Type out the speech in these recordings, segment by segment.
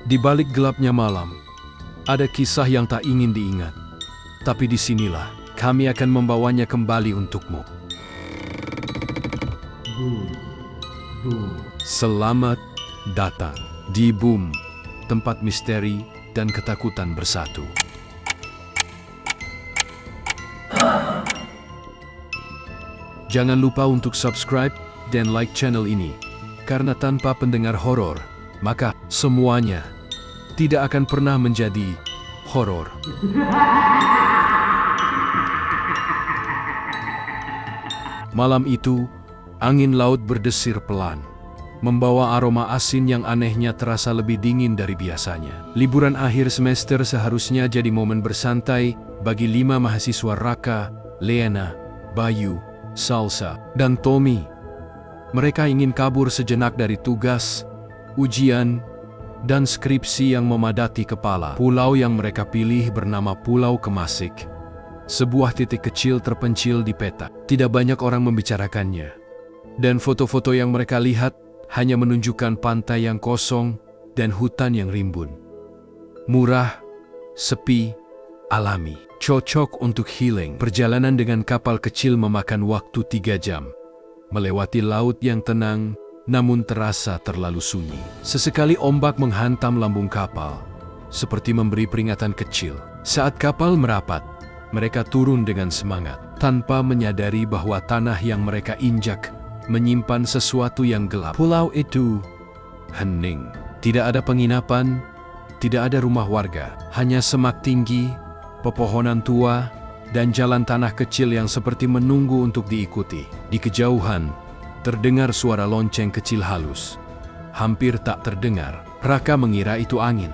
Di balik gelapnya malam, ada kisah yang tak ingin diingat. Tapi disinilah, kami akan membawanya kembali untukmu. Selamat datang di Boom, tempat misteri dan ketakutan bersatu. Jangan lupa untuk subscribe dan like channel ini, karena tanpa pendengar horor, maka semuanya tidak akan pernah menjadi horor. Malam itu, angin laut berdesir pelan, membawa aroma asin yang anehnya terasa lebih dingin dari biasanya. Liburan akhir semester seharusnya jadi momen bersantai bagi 5 mahasiswa Raka, Leena, Bayu, Salsa, dan Tommy. Mereka ingin kabur sejenak dari tugas, ujian, dan skripsi yang memadati kepala. Pulau yang mereka pilih bernama Pulau Kemasik, sebuah titik kecil terpencil di peta. Tidak banyak orang membicarakannya, dan foto-foto yang mereka lihat hanya menunjukkan pantai yang kosong dan hutan yang rimbun. Murah, sepi, alami, cocok untuk healing. Perjalanan dengan kapal kecil memakan waktu 3 jam, melewati laut yang tenang namun terasa terlalu sunyi. Sesekali ombak menghantam lambung kapal, seperti memberi peringatan kecil. Saat kapal merapat, mereka turun dengan semangat, tanpa menyadari bahwa tanah yang mereka injak menyimpan sesuatu yang gelap. Pulau itu hening. Tidak ada penginapan, tidak ada rumah warga, hanya semak tinggi, pepohonan tua, dan jalan tanah kecil yang seperti menunggu untuk diikuti. Di kejauhan, terdengar suara lonceng kecil halus. Hampir tak terdengar. Raka mengira itu angin.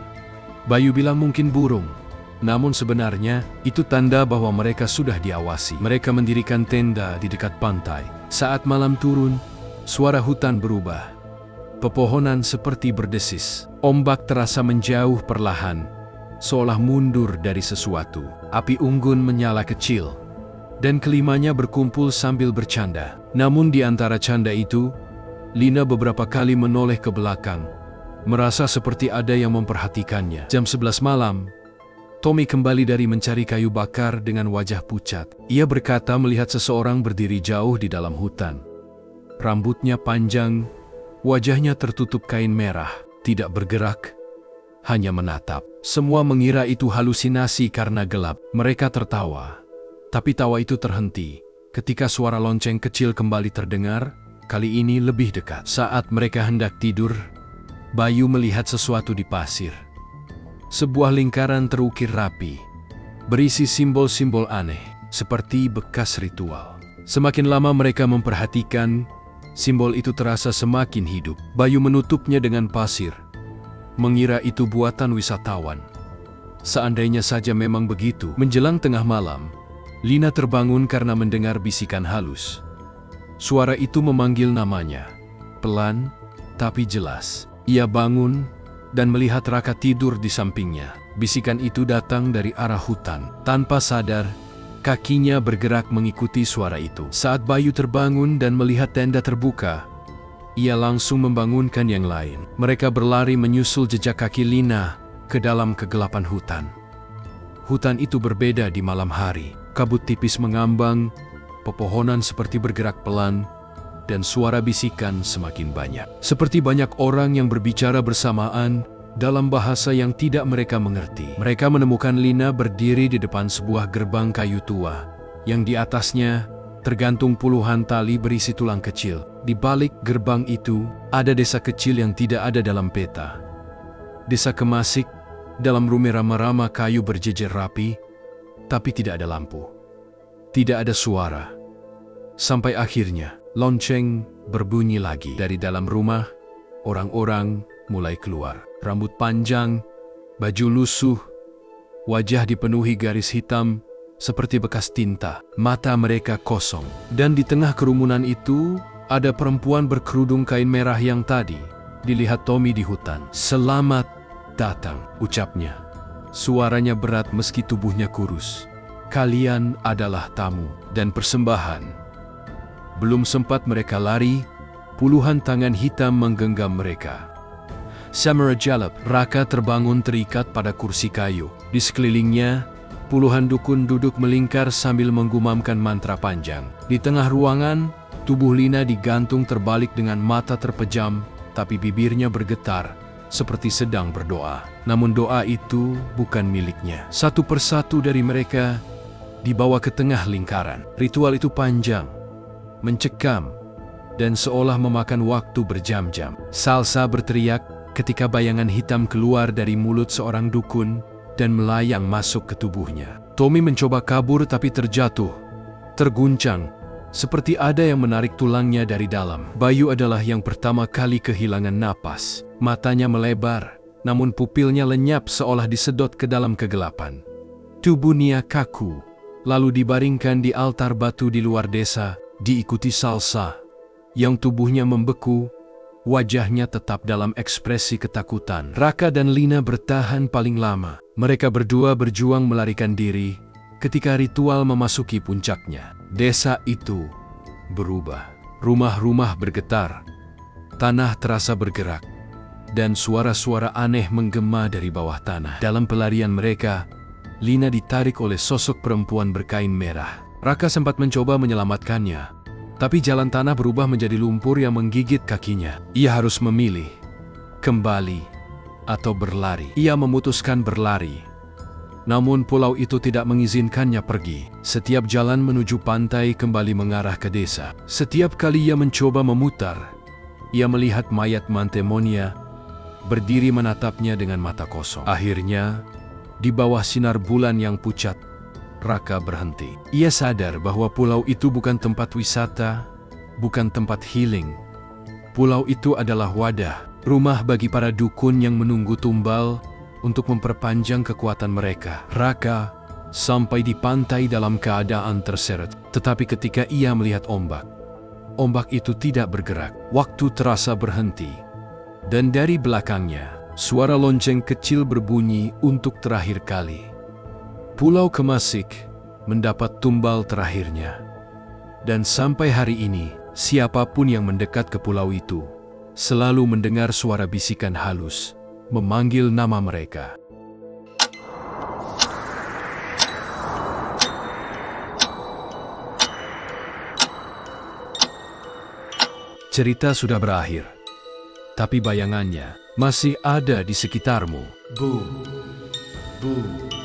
Bayu bilang mungkin burung. Namun sebenarnya, itu tanda bahwa mereka sudah diawasi. Mereka mendirikan tenda di dekat pantai. Saat malam turun, suara hutan berubah. Pepohonan seperti berdesis. Ombak terasa menjauh perlahan, seolah mundur dari sesuatu. Api unggun menyala kecil, dan kelimanya berkumpul sambil bercanda. Namun di antara canda itu, Lina beberapa kali menoleh ke belakang, merasa seperti ada yang memperhatikannya. Jam 11 malam, Tommy kembali dari mencari kayu bakar dengan wajah pucat. Ia berkata melihat seseorang berdiri jauh di dalam hutan. Rambutnya panjang, wajahnya tertutup kain merah, tidak bergerak, hanya menatap. Semua mengira itu halusinasi karena gelap. Mereka tertawa. Tapi tawa itu terhenti ketika suara lonceng kecil kembali terdengar, kali ini lebih dekat. Saat mereka hendak tidur, Bayu melihat sesuatu di pasir. Sebuah lingkaran terukir rapi, berisi simbol-simbol aneh, seperti bekas ritual. Semakin lama mereka memperhatikan, simbol itu terasa semakin hidup. Bayu menutupnya dengan pasir, mengira itu buatan wisatawan. Seandainya saja memang begitu. Menjelang tengah malam, Lina terbangun karena mendengar bisikan halus. Suara itu memanggil namanya, pelan tapi jelas. Ia bangun dan melihat Raka tidur di sampingnya. Bisikan itu datang dari arah hutan. Tanpa sadar, kakinya bergerak mengikuti suara itu. Saat Bayu terbangun dan melihat tenda terbuka, ia langsung membangunkan yang lain. Mereka berlari menyusul jejak kaki Lina ke dalam kegelapan hutan. Hutan itu berbeda di malam hari. Kabut tipis mengambang, pepohonan seperti bergerak pelan, dan suara bisikan semakin banyak. Seperti banyak orang yang berbicara bersamaan dalam bahasa yang tidak mereka mengerti. Mereka menemukan Lina berdiri di depan sebuah gerbang kayu tua, yang di atasnya tergantung puluhan tali berisi tulang kecil. Di balik gerbang itu, ada desa kecil yang tidak ada dalam peta. Desa Kemasik, dalam rumah rama-rama kayu berjejer rapi, tapi tidak ada lampu, tidak ada suara. Sampai akhirnya, lonceng berbunyi lagi. Dari dalam rumah, orang-orang mulai keluar. Rambut panjang, baju lusuh, wajah dipenuhi garis hitam seperti bekas tinta. Mata mereka kosong. Dan di tengah kerumunan itu, ada perempuan berkerudung kain merah yang tadi dilihat Tommy di hutan. "Selamat datang," ucapnya. Suaranya berat meski tubuhnya kurus. "Kalian adalah tamu dan persembahan." Belum sempat mereka lari, puluhan tangan hitam menggenggam mereka. Samarajalap, Raka terbangun terikat pada kursi kayu. Di sekelilingnya, puluhan dukun duduk melingkar sambil menggumamkan mantra panjang. Di tengah ruangan, tubuh Lina digantung terbalik dengan mata terpejam, tapi bibirnya bergetar, seperti sedang berdoa. Namun doa itu bukan miliknya. Satu persatu dari mereka dibawa ke tengah lingkaran. Ritual itu panjang, mencekam, dan seolah memakan waktu berjam-jam. Salsa berteriak ketika bayangan hitam keluar dari mulut seorang dukun dan melayang masuk ke tubuhnya. Tommy mencoba kabur tapi terjatuh, terguncang, seperti ada yang menarik tulangnya dari dalam. Bayu adalah yang pertama kali kehilangan napas. Matanya melebar, namun pupilnya lenyap seolah disedot ke dalam kegelapan. Tubuhnya kaku, lalu dibaringkan di altar batu di luar desa, diikuti Salsa, yang tubuhnya membeku. Wajahnya tetap dalam ekspresi ketakutan. Raka dan Lina bertahan paling lama. Mereka berdua berjuang melarikan diri ketika ritual memasuki puncaknya. Desa itu berubah. Rumah-rumah bergetar. Tanah terasa bergerak. Dan suara-suara aneh menggema dari bawah tanah. Dalam pelarian mereka, Lina ditarik oleh sosok perempuan berkain merah. Raka sempat mencoba menyelamatkannya. Tapi jalan tanah berubah menjadi lumpur yang menggigit kakinya. Ia harus memilih, kembali, atau berlari. Ia memutuskan berlari. Namun pulau itu tidak mengizinkannya pergi. Setiap jalan menuju pantai kembali mengarah ke desa. Setiap kali ia mencoba memutar, ia melihat mayat Mantemonia berdiri menatapnya dengan mata kosong. Akhirnya, di bawah sinar bulan yang pucat, Raka berhenti. Ia sadar bahwa pulau itu bukan tempat wisata, bukan tempat healing. Pulau itu adalah wadah, rumah bagi para dukun yang menunggu tumbal untuk memperpanjang kekuatan mereka. Raka sampai di pantai dalam keadaan terseret. Tetapi ketika ia melihat ombak, ombak itu tidak bergerak. Waktu terasa berhenti. Dan dari belakangnya, suara lonceng kecil berbunyi untuk terakhir kali. Pulau Kemasik mendapat tumbal terakhirnya. Dan sampai hari ini, siapapun yang mendekat ke pulau itu selalu mendengar suara bisikan halus memanggil nama mereka. Cerita sudah berakhir, tapi bayangannya masih ada di sekitarmu. Boom, boom.